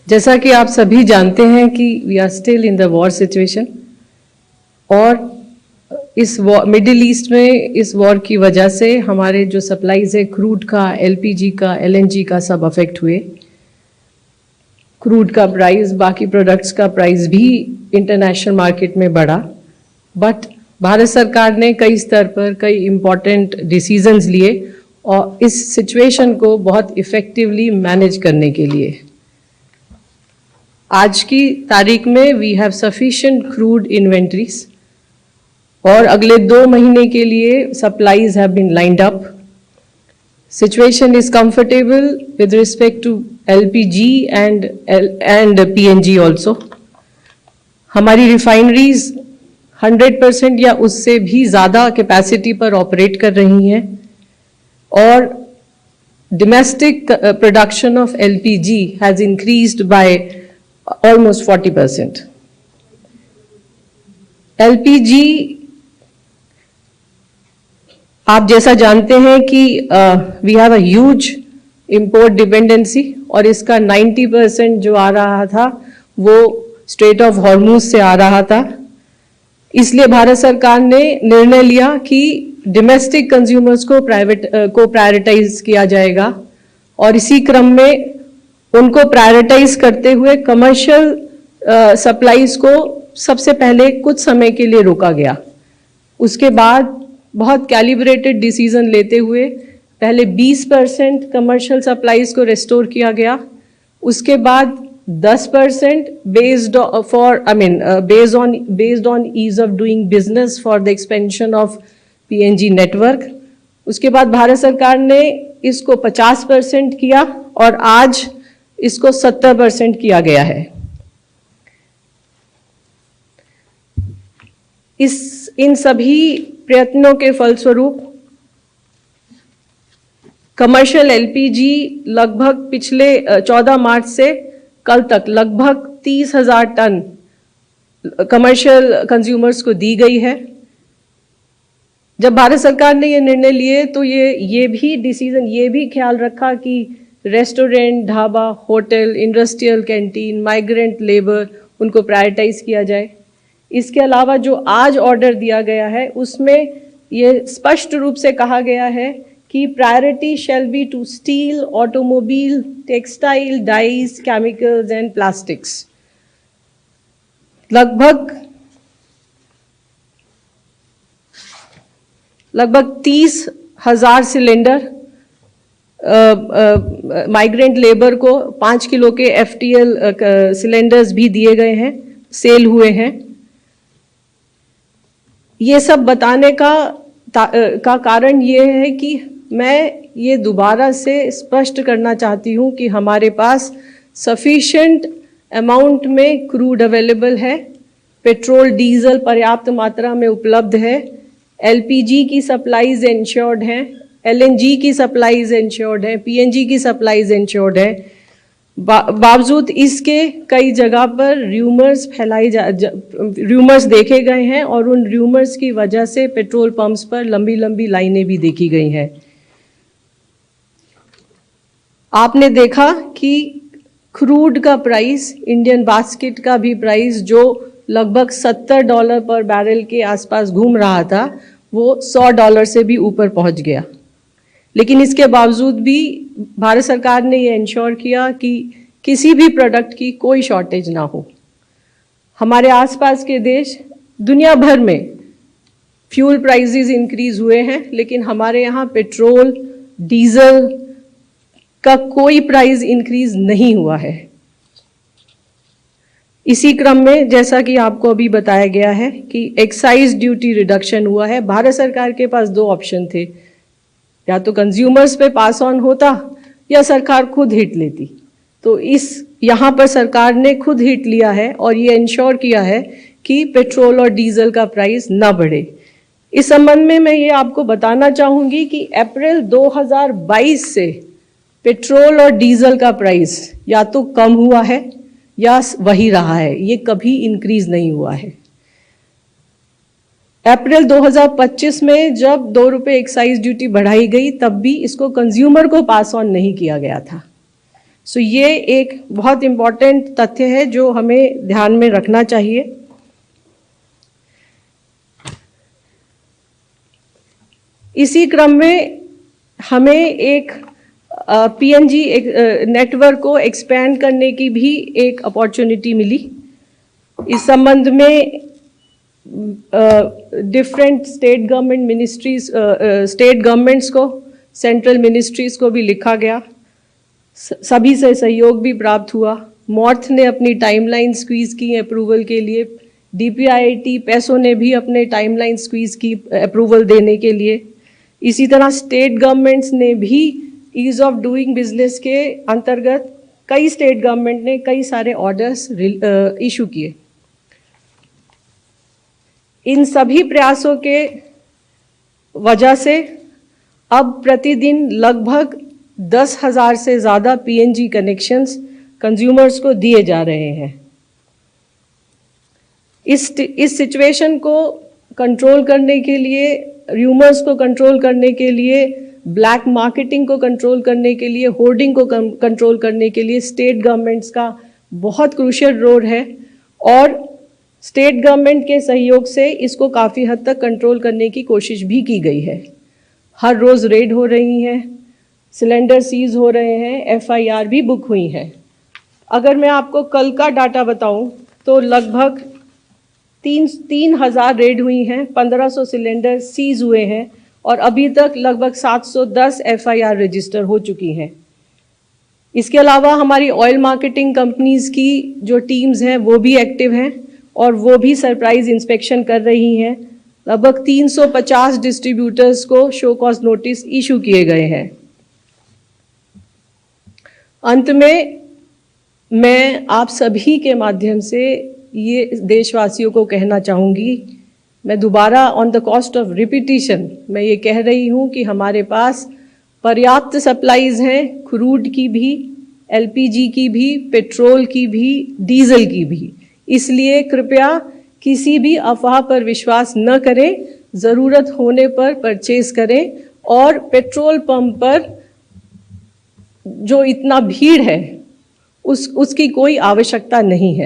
जैसा कि आप सभी जानते हैं कि we are still in the war situation और इस मिडिल ईस्ट में इस वॉर की वजह से हमारे जो सप्लाईज है क्रूड का, एलपीजी का, एलएनजी का सब अफेक्ट हुए। क्रूड का प्राइस, बाकी प्रोडक्ट्स का प्राइस भी इंटरनेशनल मार्केट में बढ़ा, बट भारत सरकार ने कई स्तर पर कई इम्पॉर्टेंट डिसीजंस लिए और इस सिचुएशन को बहुत इफ़ेक्टिवली मैनेज करने के लिए आज की तारीख में we have sufficient crude inventories और अगले 2 महीने के लिए supplies have been lined up. Situation is comfortable with respect to LPG and PNG also. हमारी रिफाइनरीज 100% या उससे भी ज़्यादा कैपेसिटी पर ऑपरेट कर रही हैं और domestic production of LPG has increased by almost 40%. LPG आप जैसा जानते हैं कि we have a huge import dependency और इसका 90% जो आ रहा था वो स्ट्रेट ऑफ हॉर्मुज से आ रहा था। इसलिए भारत सरकार ने निर्णय लिया कि डोमेस्टिक कंज्यूमर्स को प्रायोरिटाइज किया जाएगा और इसी क्रम में उनको प्रायोरिटाइज करते हुए कमर्शियल सप्लाईज को सबसे पहले कुछ समय के लिए रोका गया। उसके बाद बहुत कैलिब्रेटेड डिसीजन लेते हुए पहले 20% कमर्शियल सप्लाईज को रेस्टोर किया गया, उसके बाद 10% based on ease of doing business for the expansion of PNG network। उसके बाद भारत सरकार ने इसको 50% किया और आज इसको 70% किया गया है। इन सभी प्रयत्नों के फलस्वरूप कमर्शियल एलपीजी लगभग पिछले 14 मार्च से कल तक लगभग 30,000 टन कमर्शियल कंज्यूमर्स को दी गई है। जब भारत सरकार ने ये निर्णय लिए तो ये भी डिसीजन ये भी ख्याल रखा कि restaurant, dhaba, hotel, industrial canteen, migrant labour उनको प्रायोरिटाइज किया जाए। इसके अलावा जो आज ऑर्डर दिया गया है उसमें ये स्पष्ट रूप से कहा गया है कि priority shall be to steel, automobile, textile, dyes, chemicals and plastics. लगभग 30,000 सिलेंडर माइग्रेंट लेबर को 5 किलो के एफटीएल सिलेंडर्स भी दिए गए हैं, सेल हुए हैं। ये सब बताने का कारण ये है कि मैं ये दोबारा से स्पष्ट करना चाहती हूँ कि हमारे पास सफिशिएंट अमाउंट में क्रूड अवेलेबल है, पेट्रोल डीजल पर्याप्त मात्रा में उपलब्ध है, एलपीजी की सप्लाईज इंश्योर्ड हैं, एलएनजी की सप्लाईज इंश्योर्ड हैं, पीएनजी की सप्लाईज इंश्योर्ड हैं। बावजूद इसके कई जगह पर र्यूमर्स देखे गए हैं और उन र्यूमर्स की वजह से पेट्रोल पंप्स पर लंबी लंबी लाइनें भी देखी गई हैं। आपने देखा कि क्रूड का प्राइस, इंडियन बास्केट का भी प्राइस जो लगभग $70 पर बैरल के आसपास घूम रहा था वो $100 से भी ऊपर पहुंच गया। लेकिन इसके बावजूद भी भारत सरकार ने ये इंश्योर किया कि किसी भी प्रोडक्ट की कोई शॉर्टेज ना हो। हमारे आसपास के देश दुनिया भर में फ्यूल प्राइसेस इंक्रीज हुए हैं, लेकिन हमारे यहाँ पेट्रोल डीजल का कोई प्राइस इंक्रीज नहीं हुआ है। इसी क्रम में जैसा कि आपको अभी बताया गया है कि एक्साइज ड्यूटी रिडक्शन हुआ है। भारत सरकार के पास 2 ऑप्शन थे, या तो कंज्यूमर्स पे पास ऑन होता या सरकार खुद हिट लेती। तो यहाँ पर सरकार ने खुद हिट लिया है और ये इंश्योर किया है कि पेट्रोल और डीजल का प्राइस ना बढ़े। इस संबंध में मैं ये आपको बताना चाहूँगी कि अप्रैल 2022 से पेट्रोल और डीजल का प्राइस या तो कम हुआ है या वही रहा है, ये कभी इंक्रीज नहीं हुआ है। अप्रैल 2025 में जब ₹2 एक्साइज ड्यूटी बढ़ाई गई तब भी इसको कंज्यूमर को पास ऑन नहीं किया गया था। सो ये एक बहुत इम्पॉर्टेंट तथ्य है जो हमें ध्यान में रखना चाहिए। इसी क्रम में हमें एक पीएनजी नेटवर्क को एक्सपैंड करने की भी एक अपॉर्चुनिटी मिली। इस संबंध में different state government ministries, state governments को, सेंट्रल मिनिस्ट्रीज को भी लिखा गया, सभी से सहयोग भी प्राप्त हुआ। मॉर्थ ने अपनी टाइमलाइन स्क्वीज की अप्रूवल के लिए, डीपीआईटी पैसों ने भी अपने टाइमलाइन स्क्वीज की अप्रूवल देने के लिए। इसी तरह स्टेट गवर्नमेंट्स ने भी ईज ऑफ डूइंग बिजनेस के अंतर्गत कई स्टेट गवर्नमेंट ने कई सारे ऑर्डर्स इशू किए। इन सभी प्रयासों के वजह से अब प्रतिदिन लगभग 10,000 से ज़्यादा पीएनजी कनेक्शंस कंज्यूमर्स को दिए जा रहे हैं। इस सिचुएशन को कंट्रोल करने के लिए, र्यूमर्स को कंट्रोल करने के लिए, ब्लैक मार्केटिंग को कंट्रोल करने के लिए, होर्डिंग को कंट्रोल करने के लिए स्टेट गवर्नमेंट्स का बहुत क्रूशियल रोल है और स्टेट गवर्नमेंट के सहयोग से इसको काफ़ी हद तक कंट्रोल करने की कोशिश भी की गई है। हर रोज़ रेड हो रही हैं, सिलेंडर सीज हो रहे हैं, एफआईआर भी बुक हुई है। अगर मैं आपको कल का डाटा बताऊं तो लगभग 3,000 रेड हुई हैं, 1,500 सिलेंडर सीज हुए हैं और अभी तक लगभग 710 एफआईआर रजिस्टर हो चुकी हैं। इसके अलावा हमारी ऑयल मार्केटिंग कंपनीज की जो टीम्स हैं वो भी एक्टिव हैं और वो भी सरप्राइज इंस्पेक्शन कर रही हैं। लगभग 350 डिस्ट्रीब्यूटर्स को शो कॉज नोटिस इशू किए गए हैं। अंत में मैं आप सभी के माध्यम से ये देशवासियों को कहना चाहूँगी, मैं दोबारा on the cost of repetition मैं ये कह रही हूँ कि हमारे पास पर्याप्त सप्लाईज हैं, क्रूड की भी, एलपीजी की भी, पेट्रोल की भी, डीजल की भी। इसलिए कृपया किसी भी अफवाह पर विश्वास न करें, ज़रूरत होने पर परचेज करें और पेट्रोल पंप पर जो इतना भीड़ है उसकी कोई आवश्यकता नहीं है।